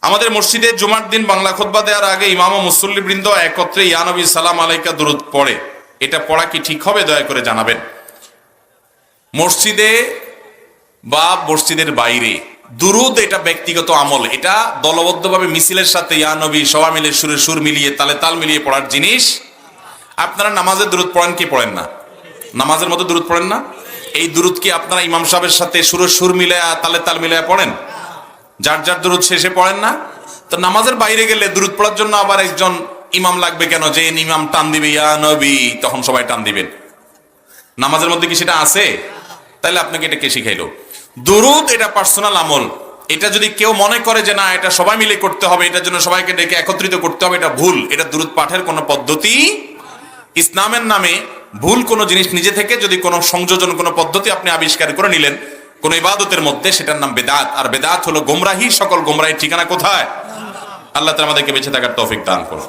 আমাদের মসজিদে জুমার দিন বাংলা খুতবা দেওয়ার আগে ইমাম ও মুসল্লিবৃন্দ একত্রে ইয়া নবী সালাম আলাইকা দুরূদ পড়ে, এটা পড়া কি ঠিক হবে? দয়া করে জানাবেন। মসজিদে বা মসজিদের বাইরে দুরূদ এটা ব্যক্তিগত আমল, এটা দলবদ্ধভাবে মিছিলের সাথে ইয়া নবী সবাই মিলে সুরে সুর মিলিয়ে তালে তাল মিলিয়ে পড়ার জিনিস। আপনারা নামাজের দুরূদ পড়েন কি পড়েন না? নামাজের মধ্যে দুরূদ পড়েন না? এই দুরূদ কি আপনারা ইমাম সাহেবের সাথে সুরে সুর মিলায়া তালে তাল মিলায়া পড়েন? যার যার দুরূদ শেষে পড়েন না? তো নামাজের বাইরে গেলে দুরূদ পড়ার জন্য আবার একজন ইমাম লাগবে কেন? যে ইমাম টান দিবে ইয়া নবী, তখন সবাই টান দিবেন। নামাজের মধ্যে কি সেটা আছে? তাহলে আপনাকে এটা কে শিখাইলো? দুরূদ এটা পার্সোনাল আমল। এটা যদি কেউ মনে করে যে না এটা সবাই মিলে করতে হবে, এটার জন্য সবাইকে ডেকে একত্রিত করতে হবে, এটা ভুল। এটা দুরূদ পাঠের কোনো পদ্ধতি ইসলামের নামে ভুল কোনো জিনিস নিজে থেকে যদি কোনো সংযোজন কোনো পদ্ধতি আপনি আবিষ্কার করে নিলেন কোন ইবাদতের মধ্যে, সেটার নাম বেদাত। আর বেদাত হলো গোমরাহি। সকল গোমরাহির ঠিকানা কোথায়? আল্লাহ তাআলা আমাদেরকে বেঁচে থাকার তৌফিক দান করুন।